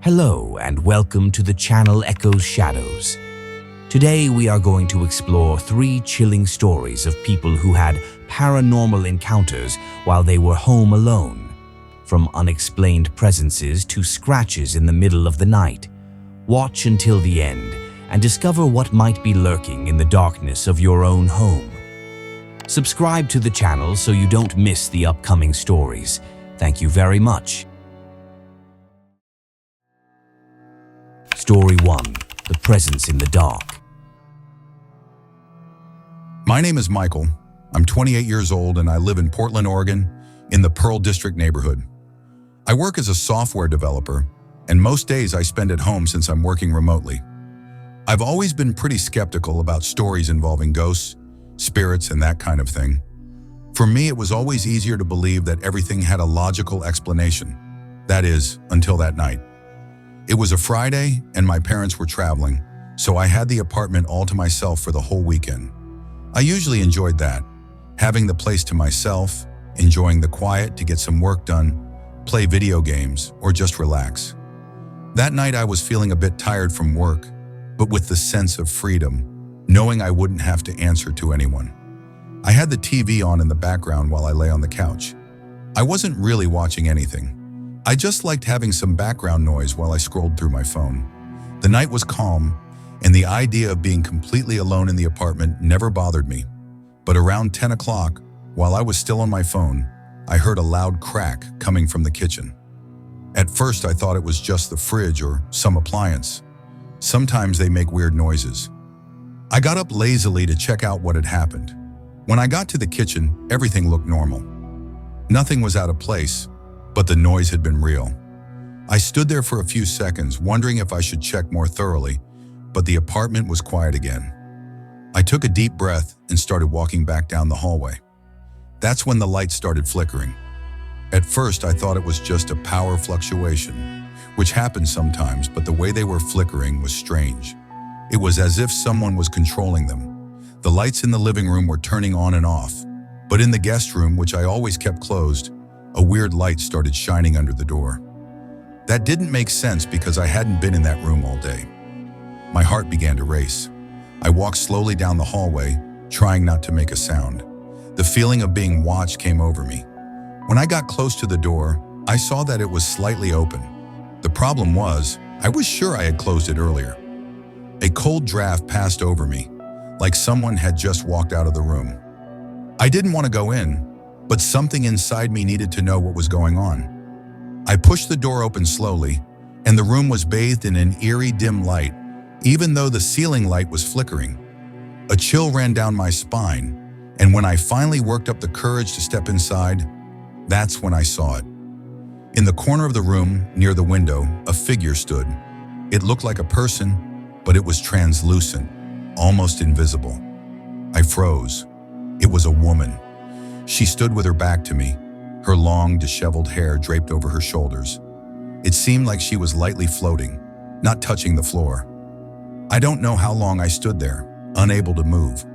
Hello and welcome to the channel Echoes Shadows. Today we are going to explore 3 chilling stories of people who had paranormal encounters while they were home alone. From unexplained presences to scratches in the middle of the night. Watch until the end and discover what might be lurking in the darkness of your own home. Subscribe to the channel so you don't miss the upcoming stories. Thank you very much. Story 1. The Presence in the Dark. My name is Michael. I'm 28 years old and I live in Portland, Oregon, in the Pearl District neighborhood. I work as a software developer, and most days I spend at home since I'm working remotely. I've always been pretty skeptical about stories involving ghosts, spirits, and that kind of thing. For me, it was always easier to believe that everything had a logical explanation. That is, until that night. It was a Friday and my parents were traveling, so I had the apartment all to myself for the whole weekend. I usually enjoyed that, having the place to myself, enjoying the quiet to get some work done, play video games, or just relax. That night I was feeling a bit tired from work, but with the sense of freedom, knowing I wouldn't have to answer to anyone. I had the TV on in the background while I lay on the couch. I wasn't really watching anything. I just liked having some background noise while I scrolled through my phone. The night was calm, and the idea of being completely alone in the apartment never bothered me. But around 10 o'clock, while I was still on my phone, I heard a loud crack coming from the kitchen. At first, I thought it was just the fridge or some appliance. Sometimes they make weird noises. I got up lazily to check out what had happened. When I got to the kitchen, everything looked normal. Nothing was out of place, but the noise had been real. I stood there for a few seconds, wondering if I should check more thoroughly, but the apartment was quiet again. I took a deep breath and started walking back down the hallway. That's when the lights started flickering. At first, I thought it was just a power fluctuation, which happens sometimes, but the way they were flickering was strange. It was as if someone was controlling them. The lights in the living room were turning on and off, but in the guest room, which I always kept closed, a weird light started shining under the door. That didn't make sense because I hadn't been in that room all day. My heart began to race. I walked slowly down the hallway, trying not to make a sound. The feeling of being watched came over me. When I got close to the door, I saw that it was slightly open. The problem was, I was sure I had closed it earlier. A cold draft passed over me, like someone had just walked out of the room. I didn't want to go in, but something inside me needed to know what was going on. I pushed the door open slowly, and the room was bathed in an eerie dim light, even though the ceiling light was flickering. A chill ran down my spine, and when I finally worked up the courage to step inside, that's when I saw it. In the corner of the room, near the window, a figure stood. It looked like a person, but it was translucent, almost invisible. I froze. It was a woman. She stood with her back to me, her long, disheveled hair draped over her shoulders. It seemed like she was lightly floating, not touching the floor. I don't know how long I stood there, unable to move,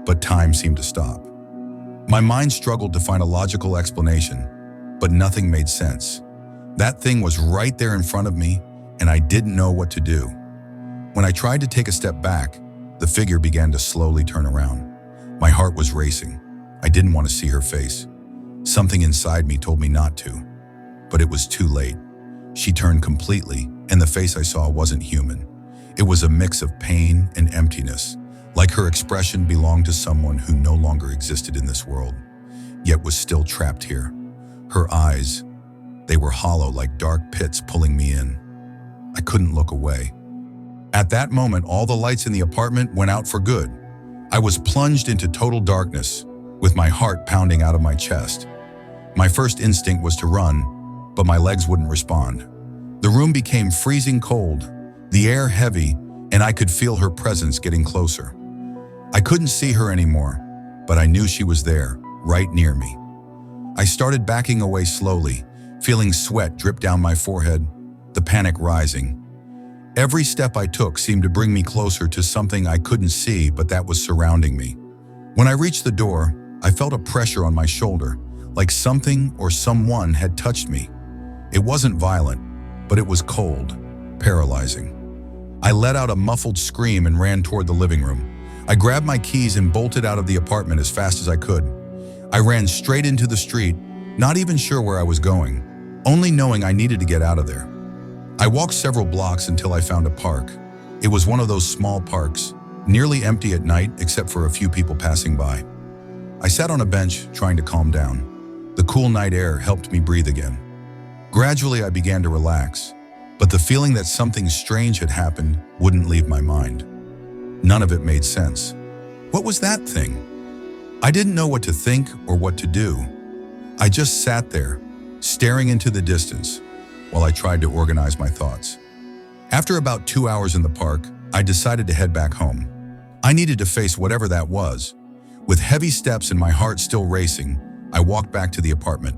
but time seemed to stop. My mind struggled to find a logical explanation, but nothing made sense. That thing was right there in front of me, and I didn't know what to do. When I tried to take a step back, the figure began to slowly turn around. My heart was racing. I didn't want to see her face. Something inside me told me not to, but it was too late. She turned completely, and the face I saw wasn't human. It was a mix of pain and emptiness, like her expression belonged to someone who no longer existed in this world, yet was still trapped here. Her eyes, they were hollow like dark pits pulling me in. I couldn't look away. At that moment, all the lights in the apartment went out for good. I was plunged into total darkness, with my heart pounding out of my chest. My first instinct was to run, but my legs wouldn't respond. The room became freezing cold, the air heavy, and I could feel her presence getting closer. I couldn't see her anymore, but I knew she was there, right near me. I started backing away slowly, feeling sweat drip down my forehead, the panic rising. Every step I took seemed to bring me closer to something I couldn't see, but that was surrounding me. When I reached the door, I felt a pressure on my shoulder, like something or someone had touched me. It wasn't violent, but it was cold, paralyzing. I let out a muffled scream and ran toward the living room. I grabbed my keys and bolted out of the apartment as fast as I could. I ran straight into the street, not even sure where I was going, only knowing I needed to get out of there. I walked several blocks until I found a park. It was one of those small parks, nearly empty at night except for a few people passing by. I sat on a bench trying to calm down. The cool night air helped me breathe again. Gradually, I began to relax, but the feeling that something strange had happened wouldn't leave my mind. None of it made sense. What was that thing? I didn't know what to think or what to do. I just sat there, staring into the distance, while I tried to organize my thoughts. After about 2 hours in the park, I decided to head back home. I needed to face whatever that was. With heavy steps and my heart still racing, I walked back to the apartment.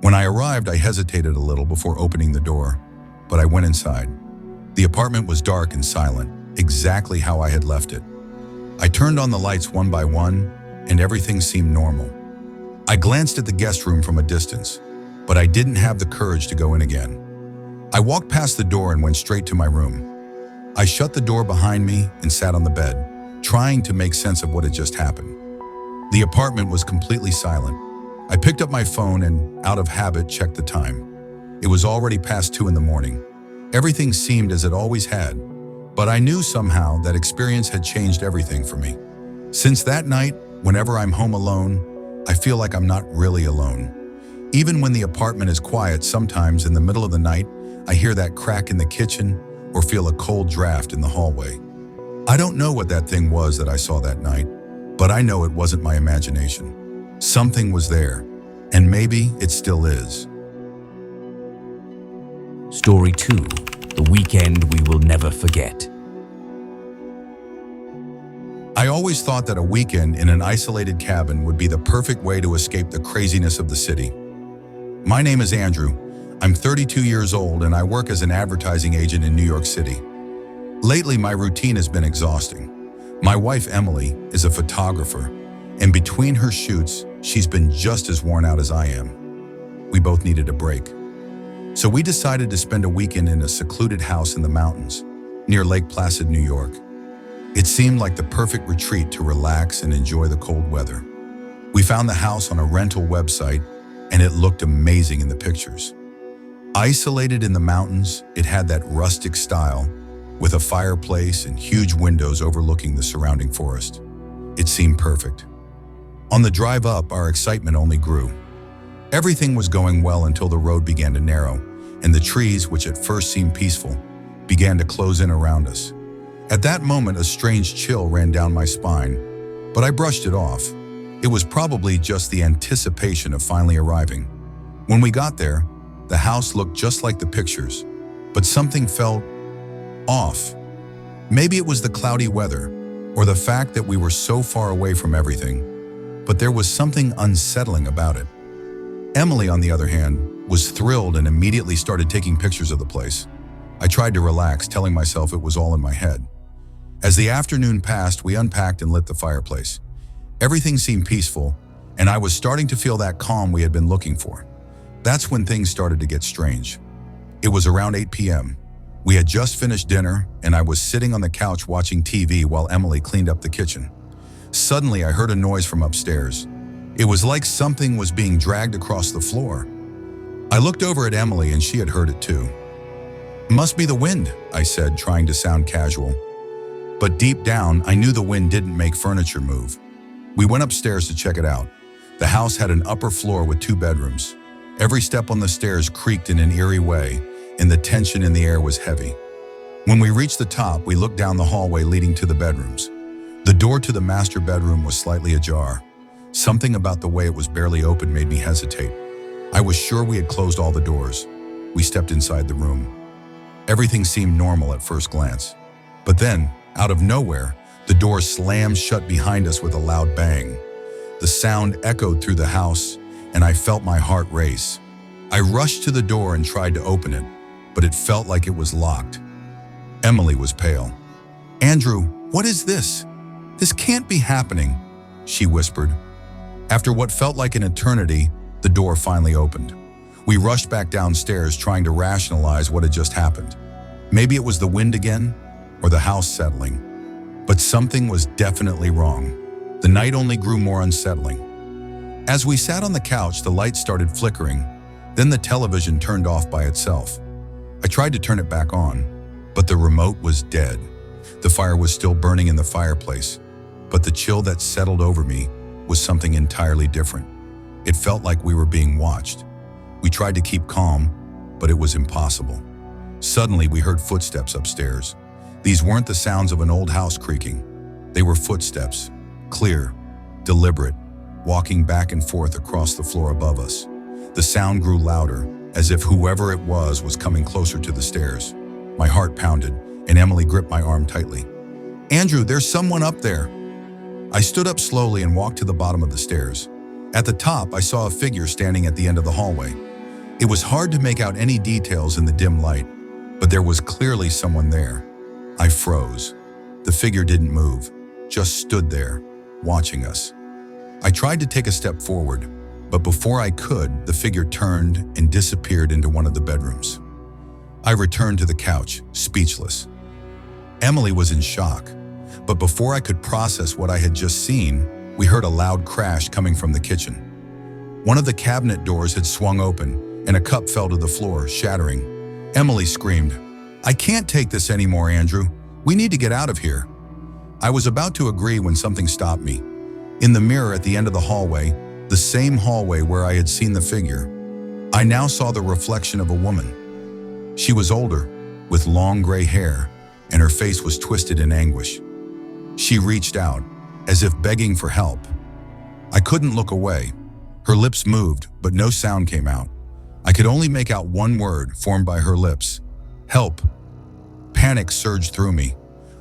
When I arrived, I hesitated a little before opening the door, but I went inside. The apartment was dark and silent, exactly how I had left it. I turned on the lights one by one, and everything seemed normal. I glanced at the guest room from a distance, but I didn't have the courage to go in again. I walked past the door and went straight to my room. I shut the door behind me and sat on the bed, trying to make sense of what had just happened. The apartment was completely silent. I picked up my phone and, out of habit, checked the time. It was already past 2 in the morning. Everything seemed as it always had, but I knew somehow that experience had changed everything for me. Since that night, whenever I'm home alone, I feel like I'm not really alone. Even when the apartment is quiet, sometimes in the middle of the night, I hear that crack in the kitchen or feel a cold draft in the hallway. I don't know what that thing was that I saw that night, but I know it wasn't my imagination. Something was there, and maybe it still is. Story 2. The weekend we will never forget. I always thought that a weekend in an isolated cabin would be the perfect way to escape the craziness of the city. My name is Andrew. I'm 32 years old and I work as an advertising agent in New York City. Lately, my routine has been exhausting. My wife, Emily, is a photographer, and between her shoots, she's been just as worn out as I am. We both needed a break. So we decided to spend a weekend in a secluded house in the mountains, near Lake Placid, New York. It seemed like the perfect retreat to relax and enjoy the cold weather. We found the house on a rental website, and it looked amazing in the pictures. Isolated in the mountains, it had that rustic style, with a fireplace and huge windows overlooking the surrounding forest. It seemed perfect. On the drive up, our excitement only grew. Everything was going well until the road began to narrow, and the trees, which at first seemed peaceful, began to close in around us. At that moment, a strange chill ran down my spine, but I brushed it off. It was probably just the anticipation of finally arriving. When we got there, the house looked just like the pictures, but something felt off. Maybe it was the cloudy weather, or the fact that we were so far away from everything, but there was something unsettling about it. Emily, on the other hand, was thrilled and immediately started taking pictures of the place. I tried to relax, telling myself it was all in my head. As the afternoon passed, we unpacked and lit the fireplace. Everything seemed peaceful, and I was starting to feel that calm we had been looking for. That's when things started to get strange. It was around 8 p.m. We had just finished dinner, and I was sitting on the couch watching TV while Emily cleaned up the kitchen. Suddenly, I heard a noise from upstairs. It was like something was being dragged across the floor. I looked over at Emily, and she had heard it too. "Must be the wind," I said, trying to sound casual. But deep down, I knew the wind didn't make furniture move. We went upstairs to check it out. The house had an upper floor with 2 bedrooms. Every step on the stairs creaked in an eerie way, and the tension in the air was heavy. When we reached the top, we looked down the hallway leading to the bedrooms. The door to the master bedroom was slightly ajar. Something about the way it was barely open made me hesitate. I was sure we had closed all the doors. We stepped inside the room. Everything seemed normal at first glance. But then, out of nowhere, the door slammed shut behind us with a loud bang. The sound echoed through the house, and I felt my heart race. I rushed to the door and tried to open it, but it felt like it was locked. Emily was pale. "Andrew, what is this? This can't be happening," she whispered. After what felt like an eternity, the door finally opened. We rushed back downstairs, trying to rationalize what had just happened. Maybe it was the wind again, or the house settling. But something was definitely wrong. The night only grew more unsettling. As we sat on the couch, the light started flickering. Then the television turned off by itself. I tried to turn it back on, but the remote was dead. The fire was still burning in the fireplace, but the chill that settled over me was something entirely different. It felt like we were being watched. We tried to keep calm, but it was impossible. Suddenly, we heard footsteps upstairs. These weren't the sounds of an old house creaking. They were footsteps, clear, deliberate, walking back and forth across the floor above us. The sound grew louder, as if whoever it was coming closer to the stairs. My heart pounded, and Emily gripped my arm tightly. "Andrew, there's someone up there." I stood up slowly and walked to the bottom of the stairs. At the top, I saw a figure standing at the end of the hallway. It was hard to make out any details in the dim light, but there was clearly someone there. I froze. The figure didn't move, just stood there, watching us. I tried to take a step forward, but before I could, the figure turned and disappeared into one of the bedrooms. I returned to the couch, speechless. Emily was in shock, but before I could process what I had just seen, we heard a loud crash coming from the kitchen. One of the cabinet doors had swung open, and a cup fell to the floor, shattering. Emily screamed, "I can't take this anymore, Andrew. We need to get out of here." I was about to agree when something stopped me. In the mirror at the end of the hallway, the same hallway where I had seen the figure, I now saw the reflection of a woman. She was older, with long gray hair, and her face was twisted in anguish. She reached out, as if begging for help. I couldn't look away. Her lips moved, but no sound came out. I could only make out one word formed by her lips: "Help." Panic surged through me.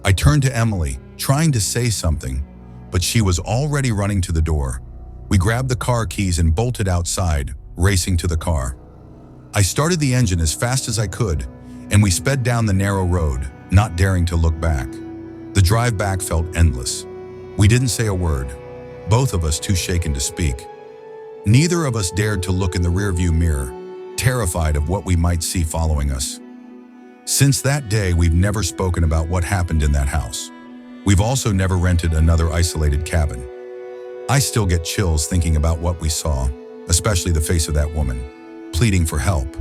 I turned to Emily, trying to say something, but she was already running to the door. We grabbed the car keys and bolted outside, racing to the car. I started the engine as fast as I could, and we sped down the narrow road, not daring to look back. The drive back felt endless. We didn't say a word, both of us too shaken to speak. Neither of us dared to look in the rearview mirror, terrified of what we might see following us. Since that day, we've never spoken about what happened in that house. We've also never rented another isolated cabin. I still get chills thinking about what we saw, especially the face of that woman, pleading for help.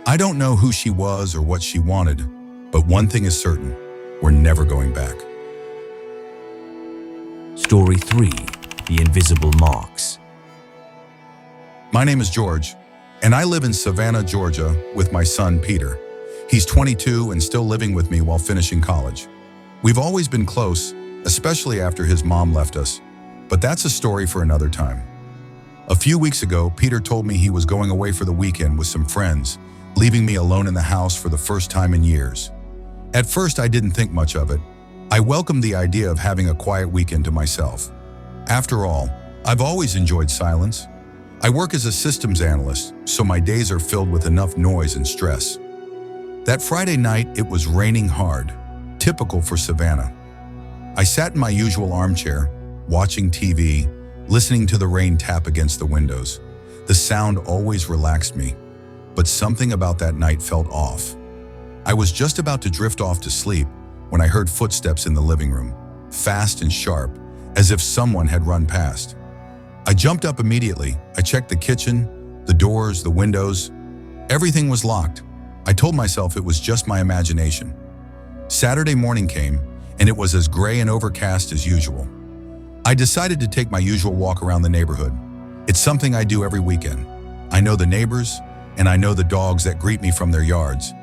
I don't know who she was or what she wanted, but one thing is certain: we're never going back. Story 3. The Invisible Marks. My name is George, and I live in Savannah, Georgia, with my son, Peter. He's 22 and still living with me while finishing college. We've always been close, especially after his mom left us, but that's a story for another time. A few weeks ago, Peter told me he was going away for the weekend with some friends, leaving me alone in the house for the first time in years. At first, I didn't think much of it. I welcomed the idea of having a quiet weekend to myself. After all, I've always enjoyed silence. I work as a systems analyst, so my days are filled with enough noise and stress. That Friday night, it was raining hard, typical for Savannah. I sat in my usual armchair, watching TV, listening to the rain tap against the windows. The sound always relaxed me, but something about that night felt off. I was just about to drift off to sleep when I heard footsteps in the living room, fast and sharp, as if someone had run past. I jumped up immediately. I checked the kitchen, the doors, the windows. Everything was locked. I told myself it was just my imagination. Saturday morning came, and it was as gray and overcast as usual. I decided to take my usual walk around the neighborhood. It's something I do every weekend. I know the neighbors, and I know the dogs that greet me from their yards.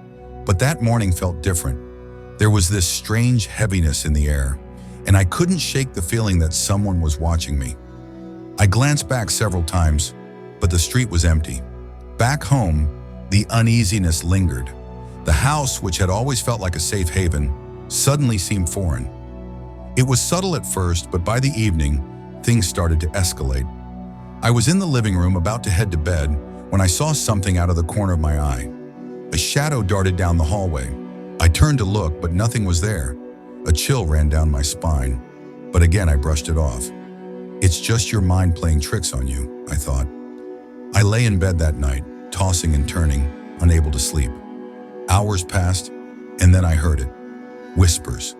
But that morning felt different. There was this strange heaviness in the air, and I couldn't shake the feeling that someone was watching me. I glanced back several times, but the street was empty. Back home, the uneasiness lingered. The house, which had always felt like a safe haven, suddenly seemed foreign. It was subtle at first, but by the evening, things started to escalate. I was in the living room about to head to bed when I saw something out of the corner of my eye. A shadow darted down the hallway. I turned to look, but nothing was there. A chill ran down my spine, but again I brushed it off. It's just your mind playing tricks on you, I thought. I lay in bed that night, tossing and turning, unable to sleep. Hours passed, And then I heard it. Whispers.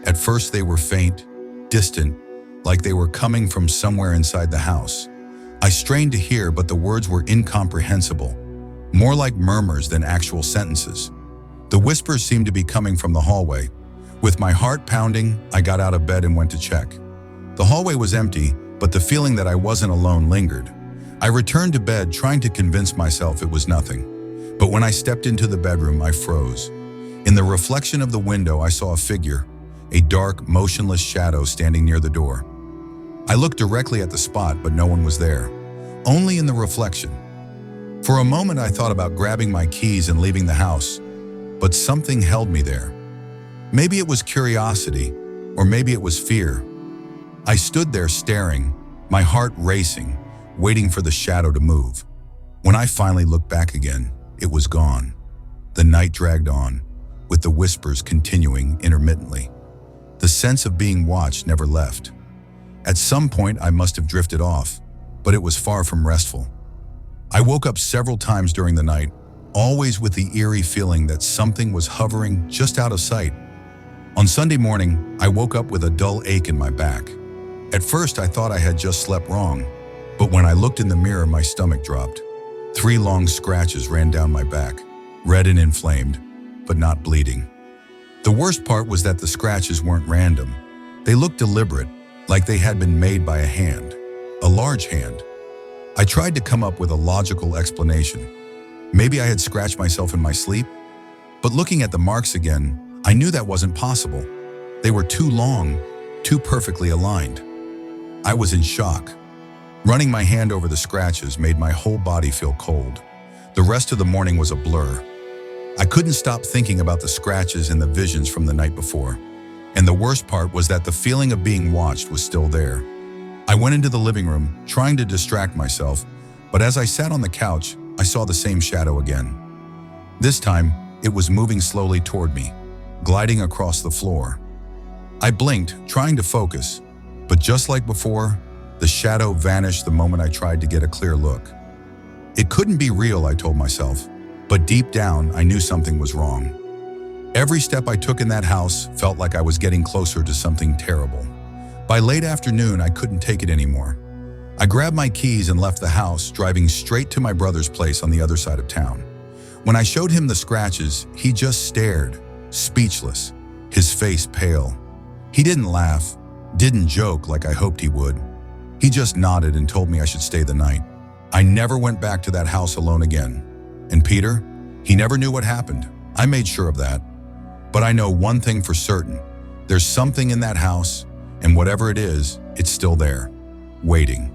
At first they were faint, distant, like they were coming from somewhere inside the house. I strained to hear, but the words were incomprehensible, more like murmurs than actual sentences. The whispers seemed to be coming from the hallway. With my heart pounding, I got out of bed and went to check. The hallway was empty, but the feeling that I wasn't alone lingered. I returned to bed, trying to convince myself it was nothing. But when I stepped into the bedroom, I froze. In the reflection of the window, I saw a figure, a dark, motionless shadow standing near the door. I looked directly at the spot, but no one was there, only in the reflection. For a moment, I thought about grabbing my keys and leaving the house, but something held me there. Maybe it was curiosity, or maybe it was fear. I stood there staring, my heart racing, waiting for the shadow to move. When I finally looked back again, it was gone. The night dragged on, with the whispers continuing intermittently. The sense of being watched never left. At some point, I must have drifted off, but it was far from restful. I woke up several times during the night, always with the eerie feeling that something was hovering just out of sight. On Sunday morning, I woke up with a dull ache in my back. At first, I thought I had just slept wrong, but when I looked in the mirror, my stomach dropped. 3 long scratches ran down my back, red and inflamed, but not bleeding. The worst part was that the scratches weren't random. They looked deliberate, like they had been made by a hand, a large hand. I tried to come up with a logical explanation. Maybe I had scratched myself in my sleep, but looking at the marks again, I knew that wasn't possible. They were too long, too perfectly aligned. I was in shock. Running my hand over the scratches made my whole body feel cold. The rest of the morning was a blur. I couldn't stop thinking about the scratches and the visions from the night before. And the worst part was that the feeling of being watched was still there. I went into the living room, trying to distract myself, but as I sat on the couch, I saw the same shadow again. This time, it was moving slowly toward me, gliding across the floor. I blinked, trying to focus, but just like before, the shadow vanished the moment I tried to get a clear look. It couldn't be real, I told myself, but deep down, I knew something was wrong. Every step I took in that house felt like I was getting closer to something terrible. By late afternoon, I couldn't take it anymore. I grabbed my keys and left the house, driving straight to my brother's place on the other side of town. When I showed him the scratches, he just stared, speechless, his face pale. He didn't laugh, didn't joke like I hoped he would. He just nodded and told me I should stay the night. I never went back to that house alone again. And Peter, he never knew what happened. I made sure of that. But I know one thing for certain. There's something in that house, and whatever it is, it's still there, waiting.